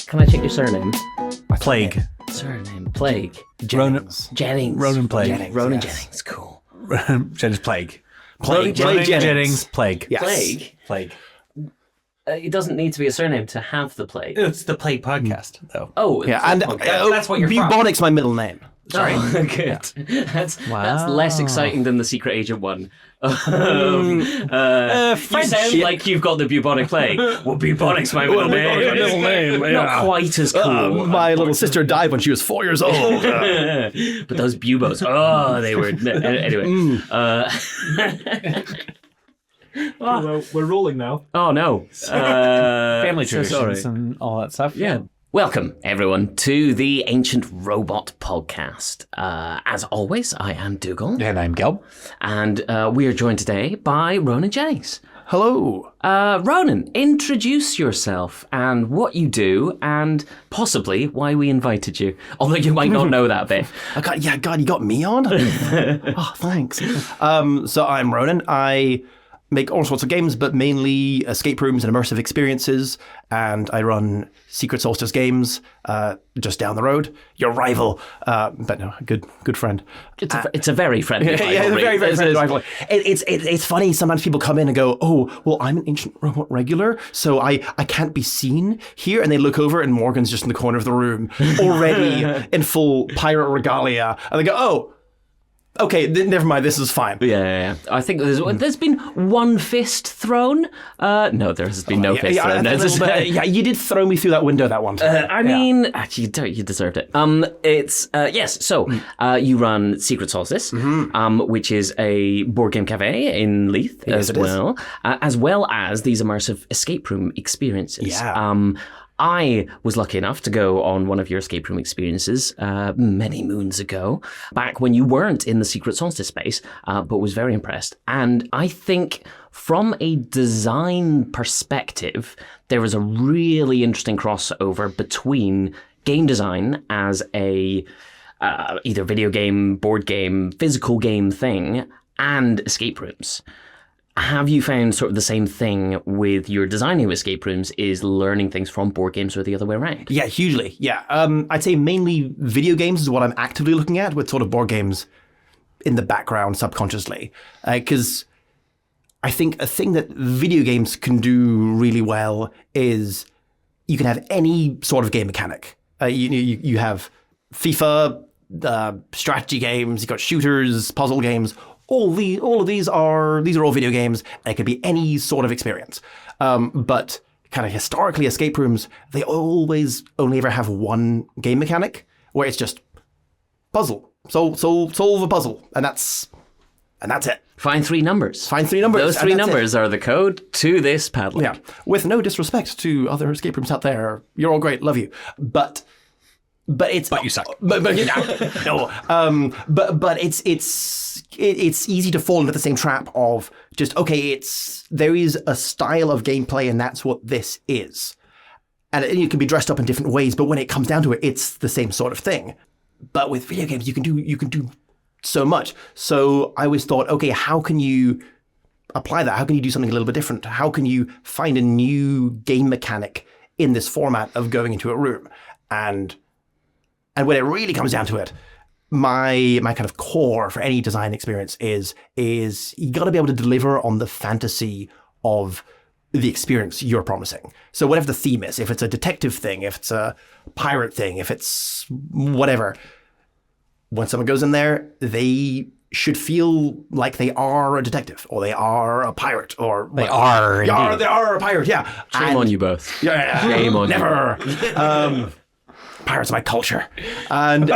Can I check your surname? Plague. Surname Plague. Jennings. Jennings. Ronan Plague. Ronan Jennings. Cool. Jennings Plague. Ronan Jennings Plague. Yes. Plague. It doesn't need to be a surname to have the plague. It's the Plague podcast, though. Oh, Yeah, and that's what you're from. Bubonic's my middle name. Sorry. Oh, good. That's less exciting than the Secret Agent one. You sound like you've got the bubonic plague. Well, bubonic's my middle name. Not quite as cool. My little sister died when she was 4 years old. But those bubos, they were... Anyway. Well, we're rolling now. Oh, no. Family so traditions sorry. and all that stuff. Yeah. Welcome, everyone, to the Ancient Robot Podcast. As always, I am Dougal. And I'm Gelb. And we are joined today by Ronan Jennings. Hello. Ronan, introduce yourself and what you do and possibly why we invited you. Although you might not know that bit. God, you got me on? Oh, thanks. So I'm Ronan. I make all sorts of games, but mainly escape rooms and immersive experiences. And I run Secret Solstice games just down the road. Your rival, but no, good friend. It's a very friendly rivalry. Yeah, it's a very friendly rivalry. It's funny. Sometimes people come in and go, "Oh, well, I'm an Ancient Robot regular, so I can't be seen here." And they look over, and Morgan's just in the corner of the room, already in full pirate regalia, and they go, "Oh, okay, never mind. This is fine." Yeah. I think there's been one fist thrown. No, there has been no fist thrown. Yeah, you did throw me through that window that one time. I mean, you deserved it. It's yes. So you run Secret Solstice, which is a board game cafe in Leith as well as these immersive escape room experiences. Yeah. I was lucky enough to go on one of your escape room experiences many moons ago, back when you weren't in the Secret Solstice space, but was very impressed. And I think from a design perspective, there is a really interesting crossover between game design as a either video game, board game, physical game thing, and escape rooms. Have you found sort of the same thing with your designing of escape rooms, is learning things from board games or the other way around? Yeah, hugely. Yeah. I'd say mainly video games is what I'm actively looking at, with sort of board games in the background subconsciously. Because I think a thing that video games can do really well is you can have any sort of game mechanic. You have FIFA, strategy games, you've got shooters, puzzle games. All of these are all video games, and it could be any sort of experience. But kind of historically, escape rooms, they always only ever have one game mechanic, where it's just puzzle, solve a puzzle, and that's it. Find three numbers. Those three numbers are the code to this padlock. Yeah. With no disrespect to other escape rooms out there, you're all great, love you, but you suck. But no. But it's easy to fall into the same trap of just, okay, there is a style of gameplay and that's what this is. And it can be dressed up in different ways, but when it comes down to it, it's the same sort of thing. But with video games, you can do so much. So I always thought, okay, how can you apply that? How can you do something a little bit different? How can you find a new game mechanic in this format of going into a room? And when it really comes down to it, my kind of core for any design experience is you got to be able to deliver on the fantasy of the experience you're promising. So whatever the theme is, if it's a detective thing, if it's a pirate thing, if it's whatever, when someone goes in there, they should feel like they are a detective, or they are a pirate, or they are a pirate. Yeah. Shame on you both. Yeah. Shame on never. You. Pirates are my culture, and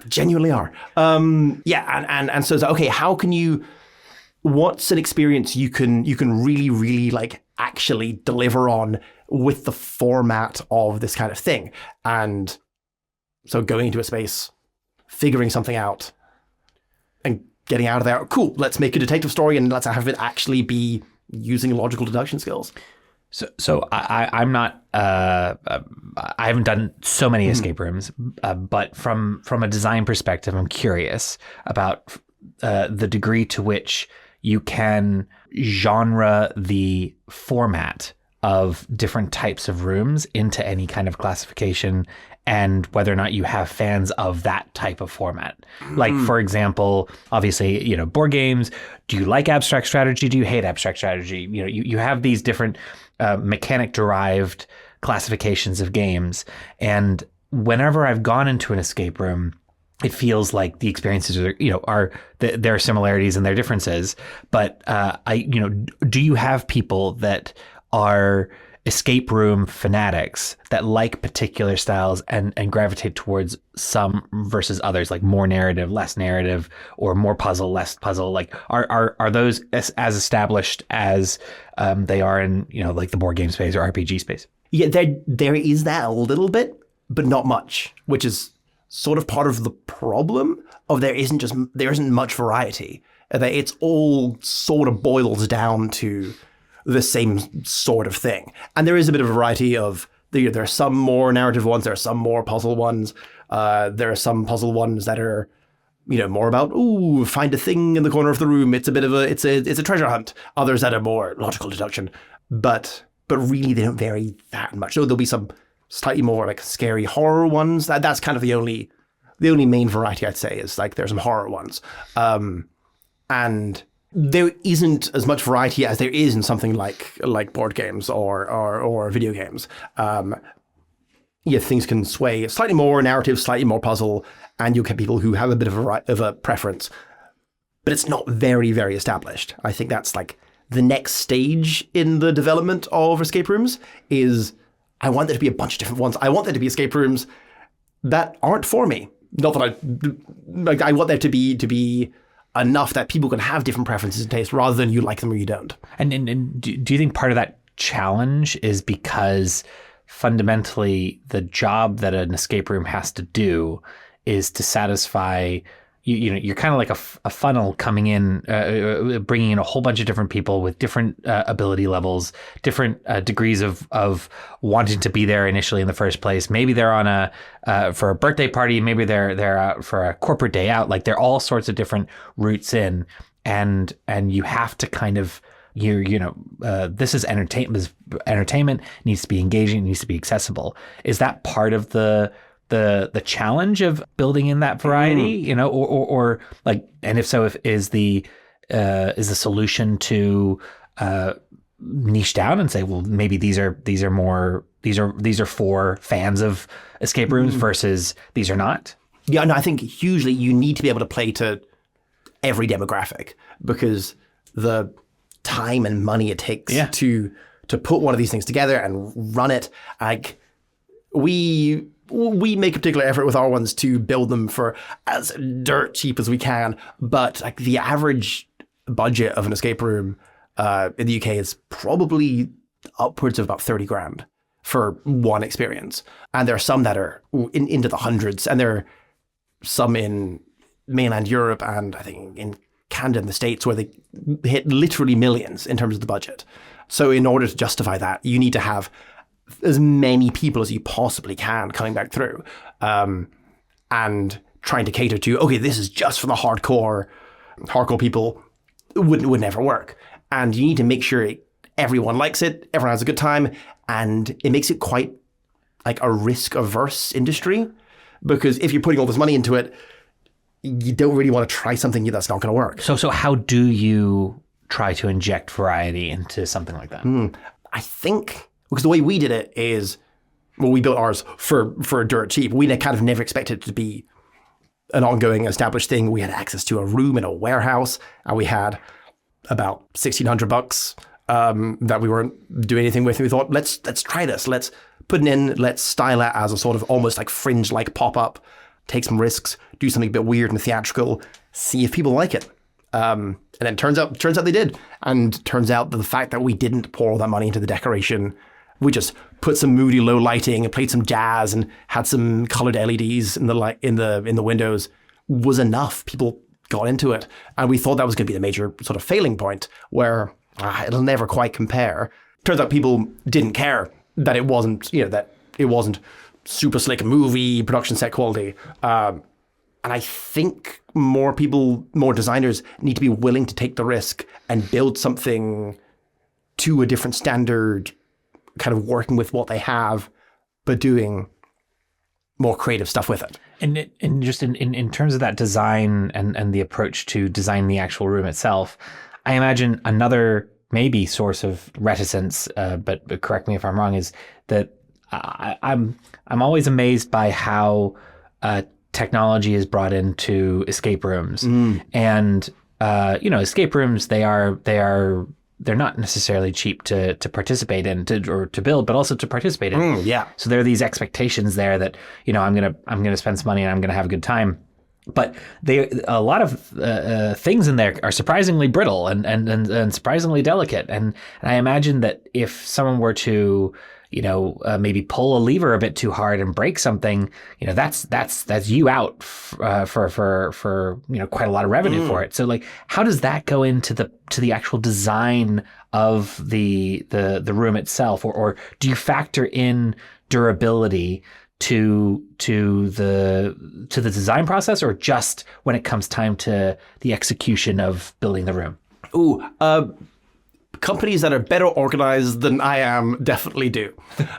genuinely are. And so okay, how can you? What's an experience you can really, really like actually deliver on with the format of this kind of thing? And so going into a space, figuring something out, and getting out of there. Cool. Let's make a detective story, and let's have it actually be using logical deduction skills. So I'm not. I haven't done so many escape rooms, but from a design perspective, I'm curious about the degree to which you can genre the format of different types of rooms into any kind of classification, and whether or not you have fans of that type of format. Like, for example, obviously, board games. Do you like abstract strategy? Do you hate abstract strategy? You have these different mechanic-derived classifications of games. And whenever I've gone into an escape room, it feels like the experiences are there are similarities and there are differences. But do you have people that are escape room fanatics that like particular styles and gravitate towards some versus others, like more narrative, less narrative, or more puzzle, less puzzle? Like, are those as established as they are in like the board game space or RPG space? Yeah, there is that a little bit, but not much, which is sort of part of the problem of there isn't much variety. It's all sort of boils down to the same sort of thing. And there is a bit of a variety of, there are some more narrative ones, there are some more puzzle ones, there are some puzzle ones that are, more about, find a thing in the corner of the room. It's a bit of it's a treasure hunt. Others that are more logical deduction. But really they don't vary that much. So there'll be some slightly more like scary horror ones. That's kind of the only main variety I'd say is like there's some horror ones. And there isn't as much variety as there is in something like board games or video games. Things can sway slightly more narrative, slightly more puzzle, and you'll get people who have a bit of a preference. But it's not very, very established. I think that's like the next stage in the development of escape rooms is I want there to be a bunch of different ones. I want there to be escape rooms that aren't for me. Not that I want there to be enough that people can have different preferences and tastes rather than you like them or you don't. And do you think part of that challenge is because fundamentally the job that an escape room has to do is to satisfy you're kind of like a funnel coming in, bringing in a whole bunch of different people with different ability levels, different degrees of wanting to be there initially in the first place. Maybe they're on for a birthday party. Maybe they're out for a corporate day out. Like, there are all sorts of different routes in, and you have to kind of this is entertainment. Entertainment needs to be engaging. It needs to be accessible. Is that part of the challenge of building in that variety, or like, and if so, is the solution to niche down and say, well, maybe these are for fans of escape rooms versus these are not? Yeah, no, I think hugely you need to be able to play to every demographic, because the time and money it takes to put one of these things together and run it, like we make a particular effort with our ones to build them for as dirt cheap as we can. But like the average budget of an escape room in the UK is probably upwards of about 30 grand for one experience. And there are some that are into the hundreds, and there are some in mainland Europe and I think in Canada and the States where they hit literally millions in terms of the budget. So in order to justify that, you need to have as many people as you possibly can coming back through, and trying to cater to, okay, this is just for the hardcore people, would never work. And you need to make sure everyone likes it, everyone has a good time, and it makes it quite like a risk-averse industry, because if you're putting all this money into it, you don't really want to try something that's not going to work. So how do you try to inject variety into something like that? I think, because the way we did it is, well, we built ours for dirt cheap. We kind of never expected it to be an ongoing established thing. We had access to a room in a warehouse, and we had about $1,600 that we weren't doing anything with. And we thought, let's try this. Let's put it in. Let's style it as a sort of almost like fringe-like pop-up. Take some risks. Do something a bit weird and theatrical. See if people like it. And then turns out they did. And turns out that the fact that we didn't pour all that money into the decoration, we just put some moody low lighting and played some jazz and had some colored LEDs in the windows, was enough. People got into it, and we thought that was going to be the major sort of failing point where it'll never quite compare. Turns out people didn't care that it wasn't super slick movie production set quality, And I think more designers need to be willing to take the risk and build something to a different standard, kind of working with what they have, but doing more creative stuff with it. And just in terms of that design and the approach to design the actual room itself, I imagine another maybe source of reticence, but correct me if I'm wrong, is that I'm always amazed by how technology is brought into escape rooms, and escape rooms they're not necessarily cheap to participate in or to build, but also to participate in. Yeah. So there are these expectations there that I'm gonna spend some money and I'm gonna have a good time. But a lot of things in there are surprisingly brittle and surprisingly delicate. And I imagine that if someone were to maybe pull a lever a bit too hard and break something, that's you out for quite a lot of revenue for it. So like, how does that go into the actual design of the room itself, or do you factor in durability to the design process, or just when it comes time to the execution of building the room? Companies that are better organized than I am definitely do.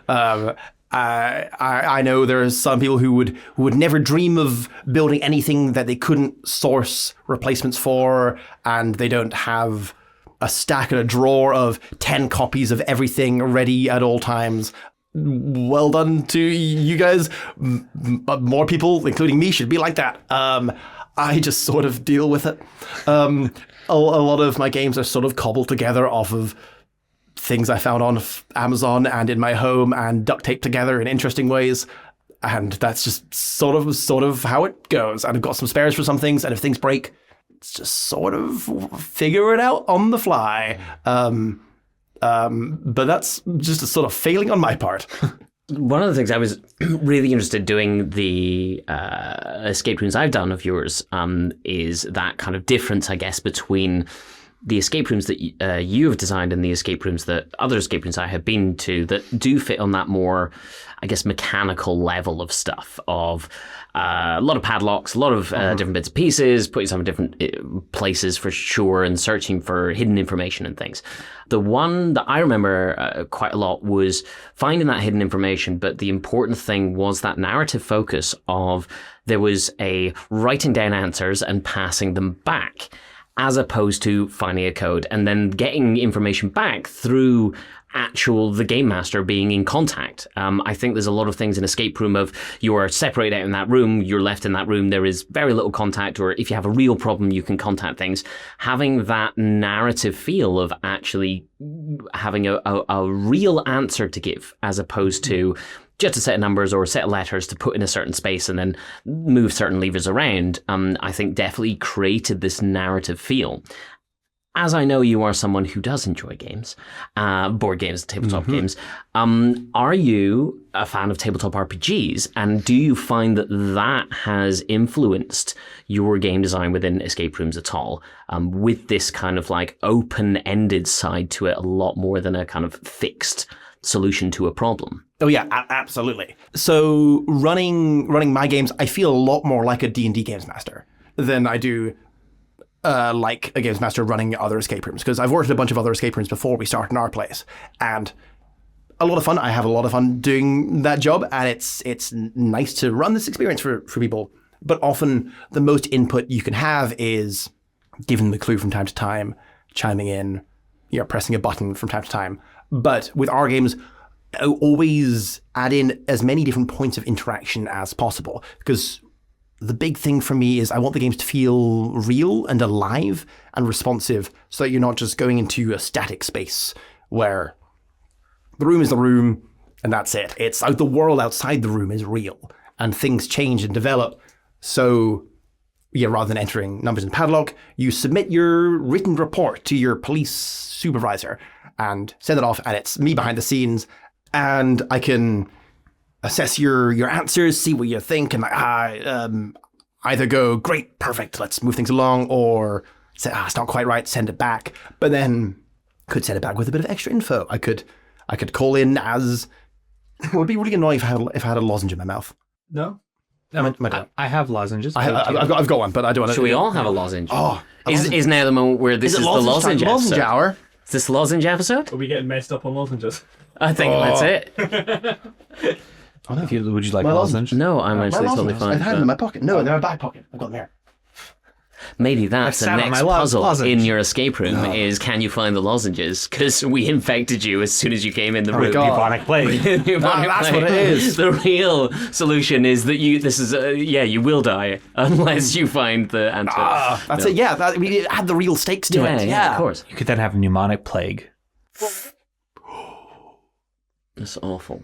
I know there are some people who would never dream of building anything that they couldn't source replacements for, and they don't have a stack in a drawer of 10 copies of everything ready at all times. Well done to you guys. More people, including me, should be like that. I just sort of deal with it. A lot of my games are sort of cobbled together off of things I found on Amazon and in my home and duct taped together in interesting ways. And that's just sort of how it goes. And I've got some spares for some things, and if things break, it's just sort of figure it out on the fly. But that's just a sort of failing on my part. One of the things I was really interested doing the escape rooms I've done of yours is that kind of difference, I guess, between the escape rooms that you have designed and the escape rooms that other escape rooms I have been to that do fit on that more, I guess, mechanical level of stuff, of a lot of padlocks, a lot of different bits and pieces, putting some different places for sure, and searching for hidden information and things. The one that I remember quite a lot was finding that hidden information, but the important thing was that narrative focus of there was a writing down answers and passing them back, as opposed to finding a code and then getting information back through the game master being in contact. I think there's a lot of things in escape room of you are separated out in that room, you're left in that room, there is very little contact, or if you have a real problem, you can contact things. Having that narrative feel of actually having a real answer to give, as opposed to just a set of numbers or a set of letters to put in a certain space and then move certain levers around, I think definitely created this narrative feel. As I know you are someone who does enjoy games, board games, tabletop games, are you a fan of tabletop RPGs? And do you find that has influenced your game design within escape rooms at all, with this kind of like open-ended side to it a lot more than a kind of fixed solution to a problem? Oh yeah, absolutely. So running my games, I feel a lot more like a D&D games master than I do like a games master running other escape rooms, because I've worked at a bunch of other escape rooms before we start in our place, and a lot of fun. I have a lot of fun doing that job, and it's nice to run this experience for people. But often the most input you can have is giving them a clue from time to time, chiming in, pressing a button from time to time. But with our games, I always add in as many different points of interaction as possible, because the big thing for me is I want the games to feel real and alive and responsive, so that you're not just going into a static space where the room is the room and that's it. It's the world outside the room is real and things change and develop. So rather than entering numbers in padlock, you submit your written report to your police supervisor and send it off, and it's me behind the scenes, and I can assess your answers, see what you think, and either go, great, perfect, let's move things along, or say, it's not quite right, send it back. But then could send it back with a bit of extra info. I could call in as, it would be really annoying if I had a lozenge in my mouth. No, I have lozenges. I've got one, but I don't want to. Should we all have a lozenge? Oh, is now the moment where this is the lozenge lozenge episode? hour. Is this the lozenge episode? Are we getting messed up on lozenges? I think that's it. Would you like a lozenge? No, I'm actually totally fine. I had them in my pocket. No, they're in my back pocket. I've got them here. Maybe that's the sat on next my puzzle lozenge. in your escape room is can you find the lozenges? Because we infected you as soon as you came in the room. God. Bubonic plague. That's what it is. The real solution is that you will die unless you find the antidote. That's it. Yeah, we add the real stakes to it. Yeah, of course. You could then have pneumonic plague. That's awful.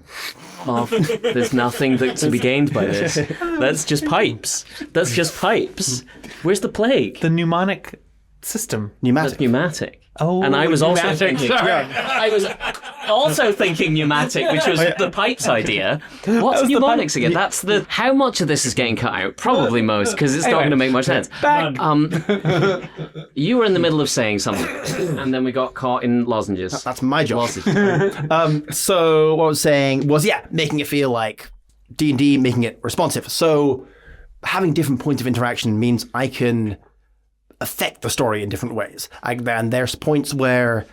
There's nothing to be gained by this. That's just pipes. Where's the plague? The mnemonic system. That's pneummatic. Oh, and I was also pneumatic. thinking. I was also thinking pneumatic, which was the pipes idea. What's mnemonics again? That's the. How much of this is getting cut out? Probably most, because it's not going to make much sense. Back. You were in the middle of saying something, and then we got caught in lozenges. That's my job. Lozenges. So what I was saying was, making it feel like D&D, making it responsive. So having different points of interaction means I can affect the story in different ways. And there's points where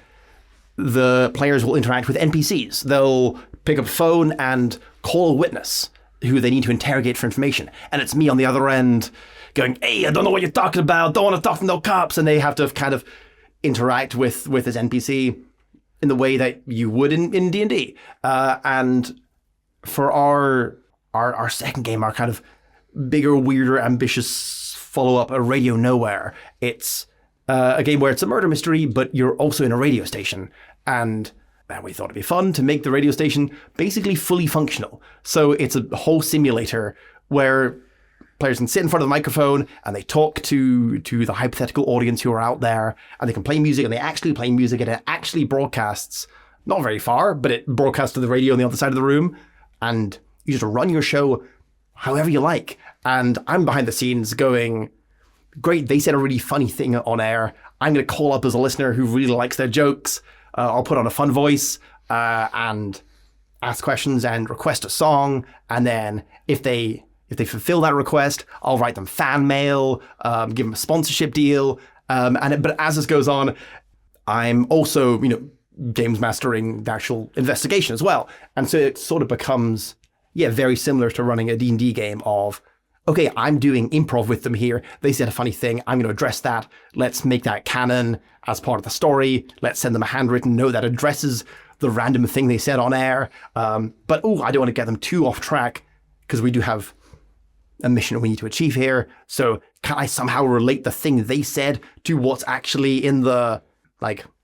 the players will interact with NPCs. They'll pick up a phone and call a witness who they need to interrogate for information. And it's me on the other end going, hey, I don't know what you're talking about. Don't want to talk to no cops. And they have to kind of interact with this NPC in the way that you would in D&D. And for our second game, our kind of bigger, weirder, ambitious follow-up, A Radio Nowhere, it's a game where it's a murder mystery, but you're also in a radio station. And we thought it'd be fun to make the radio station basically fully functional. So it's a whole simulator where players can sit in front of the microphone and they talk to the hypothetical audience who are out there, and they can play music, and they actually play music, and it actually broadcasts not very far, but it broadcasts to the radio on the other side of the room, and you just run your show however you like. And I'm behind the scenes going, great, they said a really funny thing on air. I'm going to call up as a listener who really likes their jokes. I'll put on a fun voice and ask questions and request a song. And then if they fulfill that request, I'll write them fan mail, give them a sponsorship deal. But as this goes on, I'm also, games mastering the actual investigation as well. And so it sort of becomes, very similar to running a D&D game of, okay, I'm doing improv with them here. They said a funny thing. I'm going to address that. Let's make that canon as part of the story. Let's send them a handwritten note that addresses the random thing they said on air. But I don't want to get them too off track because we do have a mission we need to achieve here. So can I somehow relate the thing they said to what's actually in the,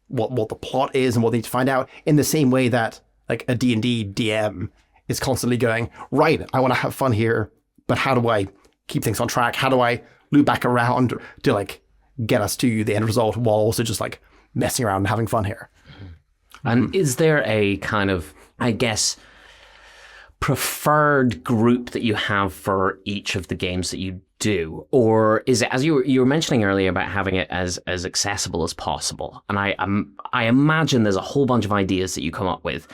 what the plot is and what they need to find out, in the same way that a D&D DM is constantly going, right, I want to have fun here, but how do I keep things on track? How do I loop back around to get us to the end result while also just messing around and having fun here? And is there a kind of, I guess, preferred group that you have for each of the games that you do? Or is it, as you were mentioning earlier about having it as accessible as possible? And I imagine there's a whole bunch of ideas that you come up with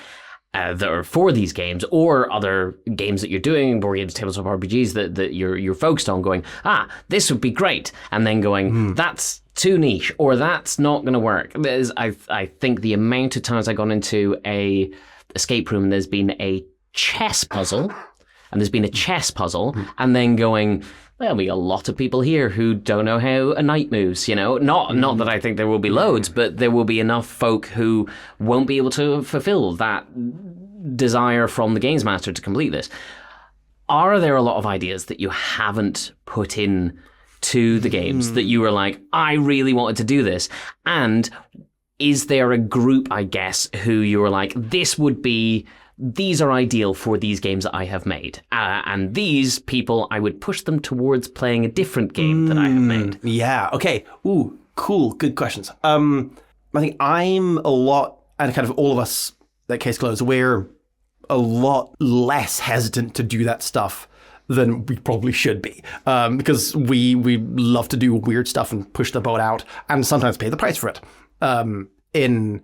that are for these games or other games that you're doing, board games, tabletop RPGs that you're focused on, going, this would be great, and then going, that's too niche, or that's not going to work. I think the amount of times I've gone into a escape room and there's been a chess puzzle, and then going, there'll be a lot of people here who don't know how a knight moves, Not that I think there will be loads, but there will be enough folk who won't be able to fulfill that desire from the games master to complete this. Are there a lot of ideas that you haven't put in to the games that you were like, I really wanted to do this? And is there a group, I guess, who you were like, these are ideal for these games that I have made. And these people, I would push them towards playing a different game that I have made. Yeah, okay. Ooh, cool. Good questions. I think I'm a lot, and kind of all of us at Case Closed, we're a lot less hesitant to do that stuff than we probably should be. Because we love to do weird stuff and push the boat out and sometimes pay the price for it. In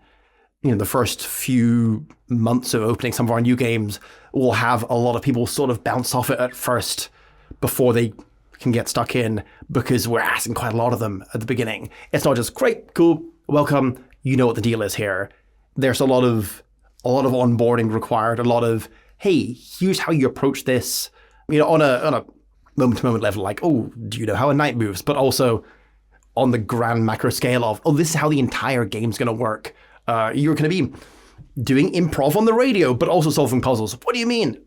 the first few months of opening some of our new games, we'll have a lot of people sort of bounce off it at first before they can get stuck in, because we're asking quite a lot of them at the beginning. It's not just great, cool, welcome, you know what the deal is here. There's a lot of onboarding required, a lot of, hey, here's how you approach this, on a moment-to-moment level, like, oh, do you know how a knight moves? But also on the grand macro scale of, oh, this is how the entire game's going to work. You're going to be doing improv on the radio, but also solving puzzles. What do you mean?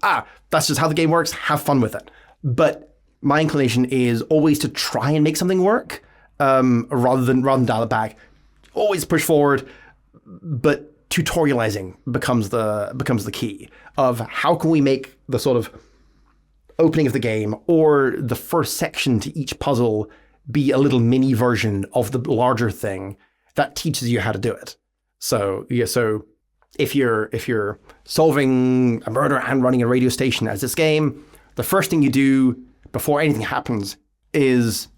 That's just how the game works. Have fun with it. But my inclination is always to try and make something work, rather than dial it back. Always push forward, but tutorializing becomes the key of how can we make the sort of opening of the game or the first section to each puzzle be a little mini version of the larger thing that teaches you how to do it. So if you're solving a murder and running a radio station as this game, the first thing you do before anything happens is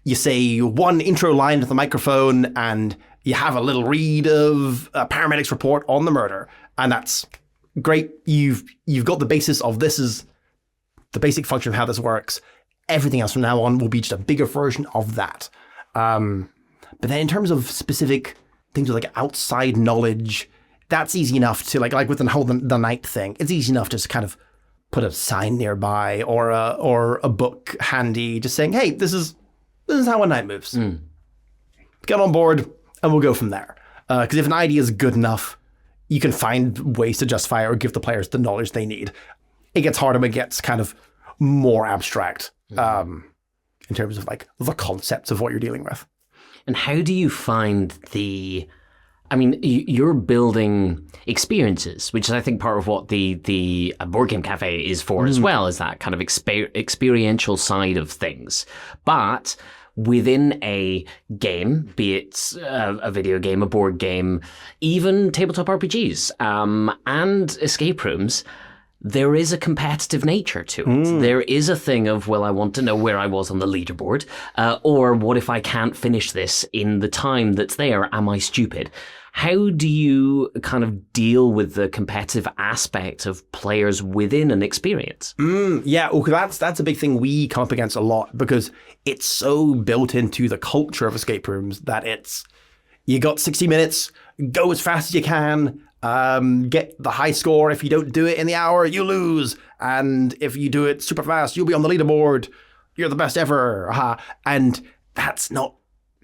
you say one intro line to the microphone and you have a little read of a paramedic's report on the murder. And that's great. You've got the basis of this is the basic function of how this works. Everything else from now on will be just a bigger version of that. But then in terms of specific things with like outside knowledge, that's easy enough to like with the whole the night thing. It's easy enough to just kind of put a sign nearby or a book handy, just saying, hey, this is how a knight moves. Get on board, and we'll go from there. Because if an idea is good enough, you can find ways to justify it or give the players the knowledge they need. It gets harder, but it gets kind of more abstract in terms of like the concepts of what you're dealing with. And how do you find you're building experiences, which is, I think, part of what the Board Game Cafe is for as well, is that kind of experiential side of things. But within a game, be it a video game, a board game, even tabletop RPGs and escape rooms, there is a competitive nature to it. There is a thing of, well, I want to know where I was on the leaderboard, or what if I can't finish this in the time that's there? Am I stupid? How do you kind of deal with the competitive aspect of players within an experience? That's a big thing we come up against a lot, because it's so built into the culture of escape rooms that it's, you got 60 minutes, go as fast as you can, get the high score. If you don't do it in the hour, you lose. And if you do it super fast, you'll be on the leaderboard. You're the best ever. And that's not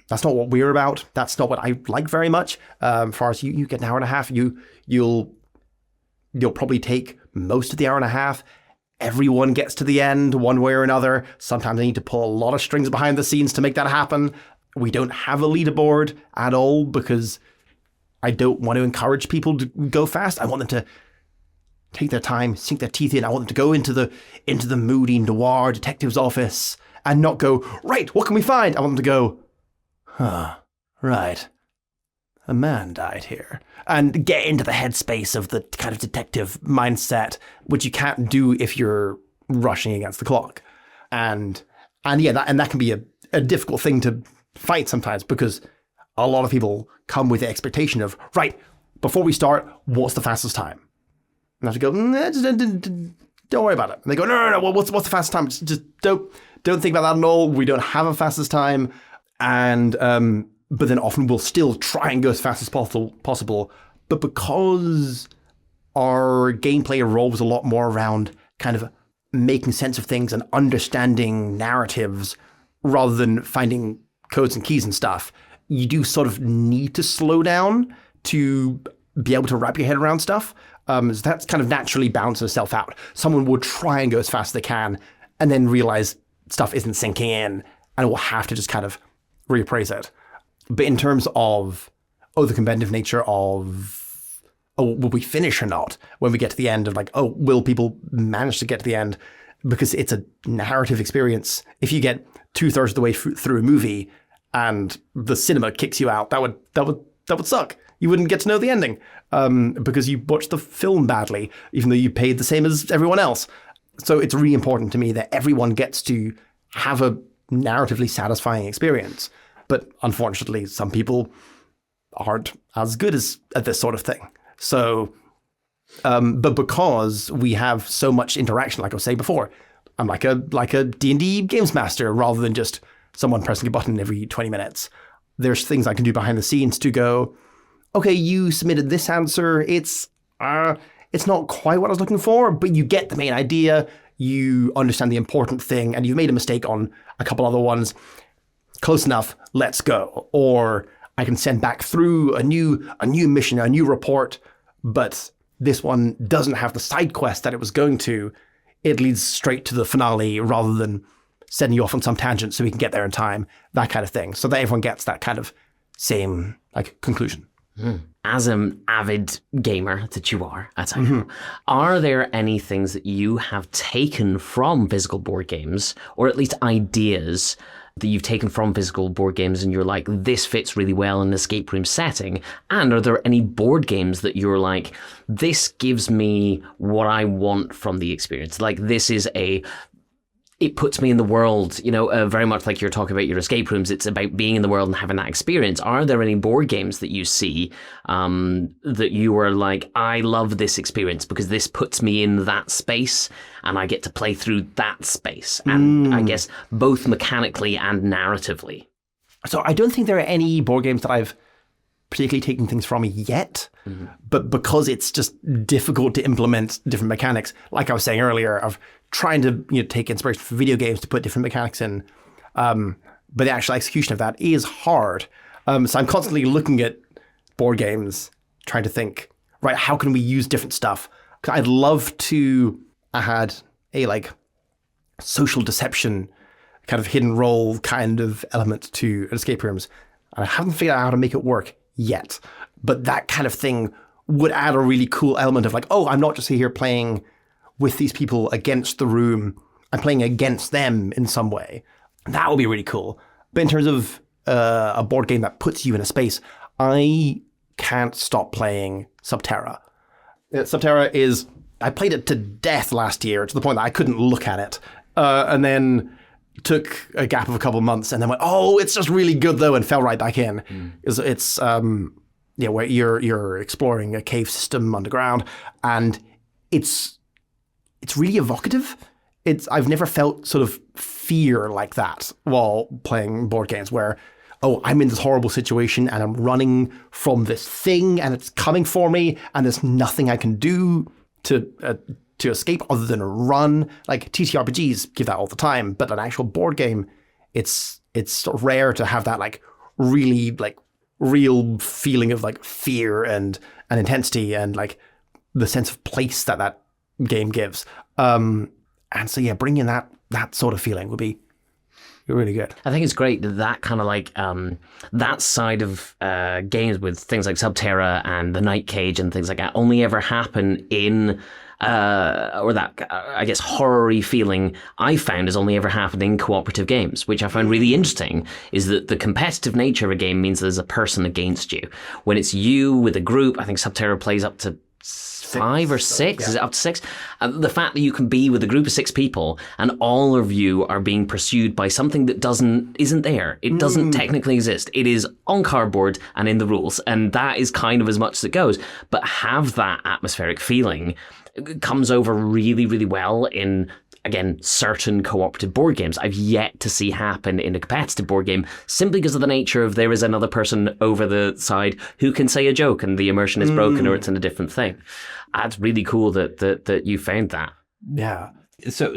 what we're about. That's not what I like very much. As far as you get an hour and a half, you'll probably take most of the hour and a half. Everyone gets to the end one way or another. Sometimes I need to pull a lot of strings behind the scenes to make that happen. We don't have a leaderboard at all because I don't want to encourage people to go fast. I want them to take their time, sink their teeth in. I want them to go into the moody noir detective's office and not go, right, what can we find? I want them to go, right, a man died here. And get into the headspace of the kind of detective mindset, which you can't do if you're rushing against the clock. And that can be a difficult thing to fight sometimes, because a lot of people come with the expectation of, right, before we start, what's the fastest time? And I have to go, don't worry about it. And they go, no, well, what's the fastest time? Just don't think about that at all. We don't have a fastest time. And but then often we'll still try and go as fast as possible. But because our gameplay revolves a lot more around kind of making sense of things and understanding narratives rather than finding codes and keys and stuff, you do sort of need to slow down to be able to wrap your head around stuff. So that's kind of naturally balances itself out. Someone will try and go as fast as they can and then realize stuff isn't sinking in and will have to just kind of reappraise it. But in terms of, the competitive nature of, will we finish or not? When we get to the end of like, will people manage to get to the end? Because it's a narrative experience. If you get 2/3 of the way through a movie and the cinema kicks you out, that would suck. You wouldn't get to know the ending because you watched the film badly, even though you paid the same as everyone else. So it's really important to me that everyone gets to have a narratively satisfying experience. But unfortunately, some people aren't as good at this sort of thing. So, but because we have so much interaction, like I was saying before, I'm like a D&D games master rather than just someone pressing a button every 20 minutes. There's things I can do behind the scenes to go, okay, you submitted this answer. It's not quite what I was looking for, but you get the main idea. You understand the important thing, and you've made a mistake on a couple other ones. Close enough, let's go. Or I can send back through a new mission, a new report, but this one doesn't have the side quest that it was going to. It leads straight to the finale rather than sending you off on some tangent so we can get there in time, that kind of thing. So that everyone gets that kind of same conclusion. As an avid gamer that you are, are there any things that you have taken from physical board games, or at least ideas that you've taken from physical board games and you're like, this fits really well in an escape room setting? And are there any board games that you're like, this gives me what I want from the experience? Like, it puts me in the world, very much like you're talking about your escape rooms. It's about being in the world and having that experience. Are there any board games that you see that you are like, I love this experience because this puts me in that space and I get to play through that space? And I guess both mechanically and narratively. So I don't think there are any board games that I've particularly taken things from yet, but because it's just difficult to implement different mechanics, like I was saying earlier, of trying to take inspiration from video games to put different mechanics in, but the actual execution of that is hard. So I'm constantly looking at board games, trying to think, right, how can we use different stuff? 'Cause I'd love to. I had a social deception kind of hidden role kind of element to escape rooms, and I haven't figured out how to make it work yet. But that kind of thing would add a really cool element of I'm not just here playing with these people against the room. I'm playing against them in some way. That would be really cool. But in terms of a board game that puts you in a space, I can't stop playing Subterra. Subterra I played it to death last year to the point that I couldn't look at it. And then took a gap of a couple of months and then went, it's just really good though, and fell right back in. It's where you're exploring a cave system underground, and it's really evocative. I've never felt sort of fear like that while playing board games where, I'm in this horrible situation and I'm running from this thing and it's coming for me and there's nothing I can do to escape other than run. Like TTRPGs give that all the time, but an actual board game, it's rare to have that really real feeling of fear and intensity and the sense of place that game gives. And so bringing that sort of feeling would be really good. I think it's great that kind of that side of games with things like Subterra and the Night Cage and things like that only ever happen in or that, I guess, horror-y feeling I found has only ever happened in cooperative games, which I found really interesting, is that the competitive nature of a game means there's a person against you. When it's you with a group, I think Subterra plays up to 5 or 6, Is it up to 6? The fact that you can be with a group of 6 people and all of you are being pursued by something that isn't there. It doesn't technically exist. It is on cardboard and in the rules, and that is kind of as much as it goes. But have that atmospheric feeling comes over really, really well in, again, certain cooperative board games. I've yet to see happen in a competitive board game simply because of the nature of there is another person over the side who can say a joke and the immersion is broken or it's in a different thing. That's really cool that you found that. Yeah. So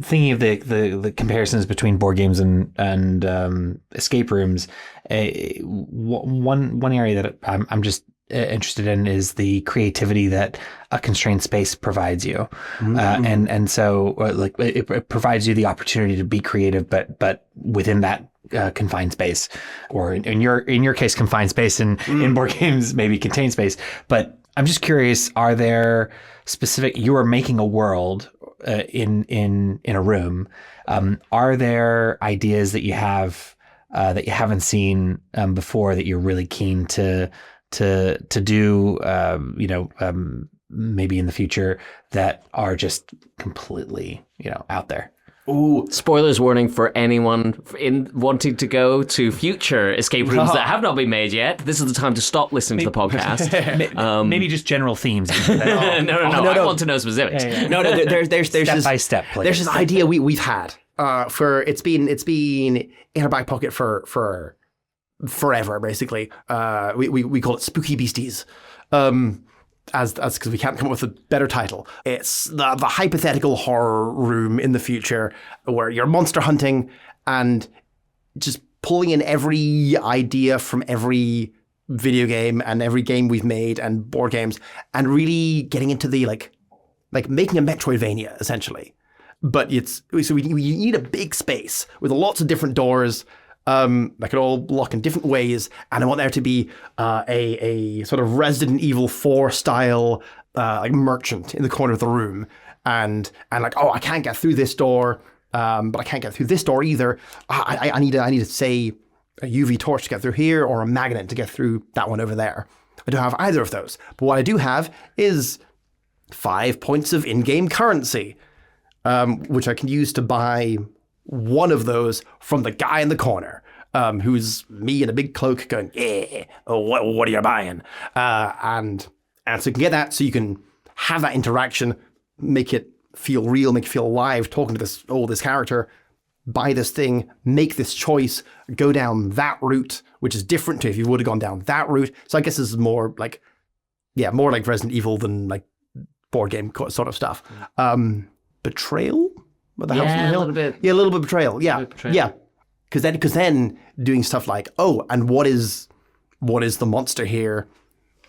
thinking of the comparisons between board games and escape rooms, one area that I'm just interested in is the creativity that a constrained space provides you, and so it provides you the opportunity to be creative, but within that confined space, or in your case, confined space, and in board games maybe contained space. But I'm just curious: are there specific? You are making a world in a room. Are there ideas that you have that you haven't seen before that you're really keen to do, maybe in the future, that are just completely, out there? Ooh. Spoilers warning for anyone in wanting to go to future escape rooms that have not been made yet. This is the time to stop listening to the podcast. Maybe just general themes. No. I want to know specifics. No, there's Step this, by step, please. There's this idea we've had for it's been in our back pocket for forever, basically. We call it Spooky Beasties. As because we can't come up with a better title. It's the hypothetical horror room in the future where you're monster hunting and just pulling in every idea from every video game and every game we've made and board games and really getting into the like making a Metroidvania essentially. But we need a big space with lots of different doors that could all lock in different ways, and I want there to be a sort of Resident Evil 4 style like merchant in the corner of the room, and like, oh, I can't get through this door, but I can't get through this door either. I need to say a UV torch to get through here, or a magnet to get through that one over there. I don't have either of those, but what I do have is 5 points of in-game currency, which I can use to buy one of those from the guy in the corner, who's me in a big cloak going, yeah, what are you buying? And so you can get that, so you can have that interaction, make it feel real, make it feel alive, talking to this character, buy this thing, make this choice, go down that route, which is different to if you would have gone down that route. So I guess this is more like Resident Evil than like board game sort of stuff. Betrayal? With the house on the hill? A little bit. Yeah, a little bit of betrayal. Yeah, betrayal. yeah. Because then doing stuff like, oh, and what is the monster here?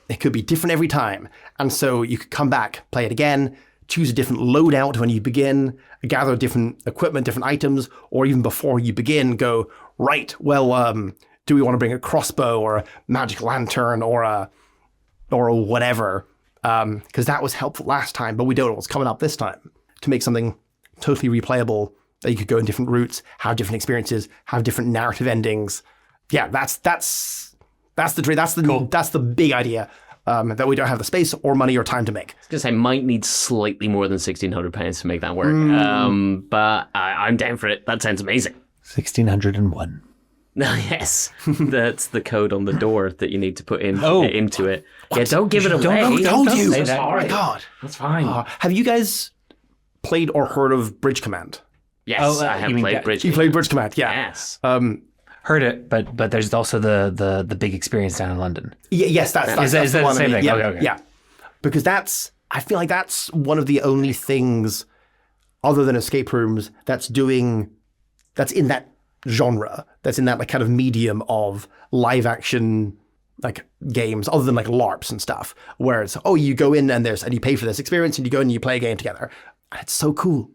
It could be different every time, and so you could come back, play it again, choose a different loadout when you begin, gather different equipment, different items, or even before you begin, go right. Well, do we want to bring a crossbow or a magic lantern or a whatever? Because that was helpful last time, but we don't know what's coming up this time to make something totally replayable, that you could go in different routes, have different experiences, have different narrative endings. Yeah, that's the dream. That's the big idea that we don't have the space or money or time to make. I was going to say, might need slightly more than £1,600 to make that work. But I'm down for it. That sounds amazing. 1601. Yes, that's the code on the door that you need to put into it. What? Yeah, don't give it away. Don't you? Say that. Oh my God, that's fine. Have you guys played or heard of Bridge Command? Yes, I have played Bridge Command. You played Bridge Command, yeah. Yes. Heard it, but there's also the big experience down in London. Yes, that's is that the same thing? Yeah, okay. Yeah, because I feel like that's one of the only things other than escape rooms that's in that genre, that's in that like kind of medium of live action like games, other than like LARPs and stuff, where it's, oh, you go in and you pay for this experience and you go in and you play a game together. And it's so cool.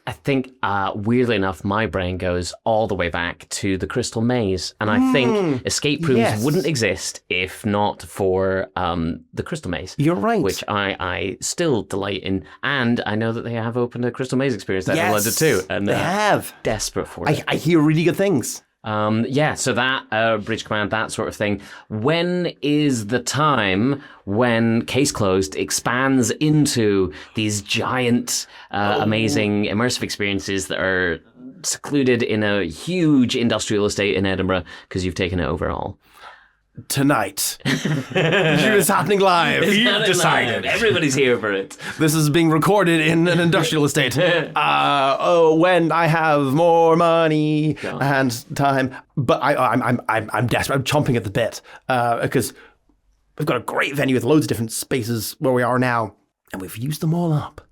I think, weirdly enough, my brain goes all the way back to the Crystal Maze. And I think escape rooms wouldn't exist if not for the Crystal Maze. You're right. Which I still delight in. And I know that they have opened a Crystal Maze experience down in London too. And they have. Desperate for it. I hear really good things. So that Bridge Command, that sort of thing. When is the time when Case Closed expands into these giant, amazing immersive experiences that are secluded in a huge industrial estate in Edinburgh because you've taken it over all? Tonight. It's happening live. You've decided. Everybody's here for it. This is being recorded in an industrial estate. When I have more money and time. But I'm desperate. I'm chomping at the bit because we've got a great venue with loads of different spaces where we are now, and we've used them all up.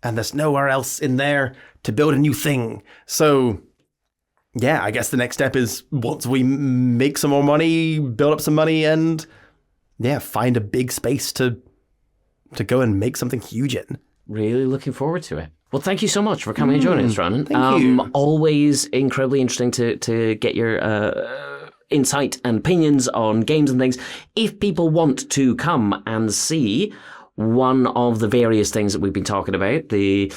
And there's nowhere else in there to build a new thing. So yeah, I guess the next step is once we make some more money, build up some money, and find a big space to go and make something huge in. Really looking forward to it. Well, thank you so much for coming and joining us, Ronan. Thank you. Always incredibly interesting to get your insight and opinions on games and things. If people want to come and see one of the various things that we've been talking about, the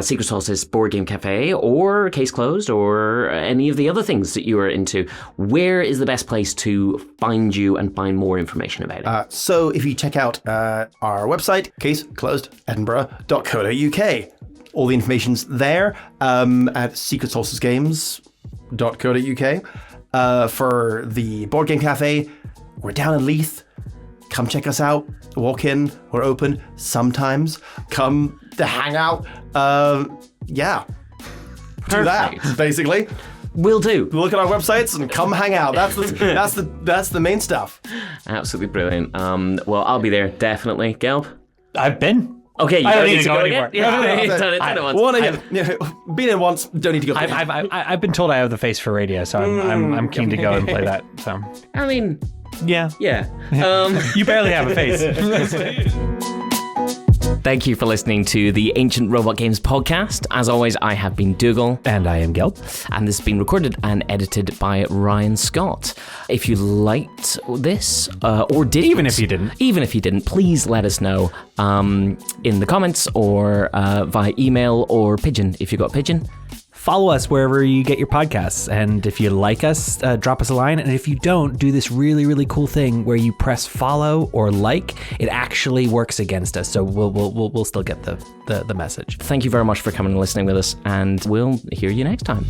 Secret Solstice Board Game Cafe or Case Closed or any of the other things that you are into, where is the best place to find you and find more information about it? So if you check out our website, caseclosededinburgh.co.uk, All the information's there at secretsolsticegames.co.uk. For the Board Game Cafe, we're down in Leith. Come check us out. Walk in. We're open sometimes. Come to hang out. Yeah. Do that, basically. Will do. Look at our websites and come hang out. That's the main stuff. Absolutely brilliant. Well, I'll be there, definitely. Gelb? I've been. Okay, you I don't don't need to go anymore. anymore. Yeah, done it once. One again. Been in once, don't need to go. I've been told I have the face for radio, so I'm keen to go and play that. So I mean, yeah. You barely have a face. Thank you for listening to the Ancient Robot Games podcast. As always, I have been Dougal. And I am Gelb. And this has been recorded and edited by Ryan Scott. If you liked this, or didn't... Even if you didn't, please let us know in the comments or via email or Pigeon, if you got Pigeon. Follow us wherever you get your podcasts. And if you like us, drop us a line. And if you don't, do this really, really cool thing where you press follow or like. It actually works against us. So we'll still get the message. Thank you very much for coming and listening with us. And we'll hear you next time.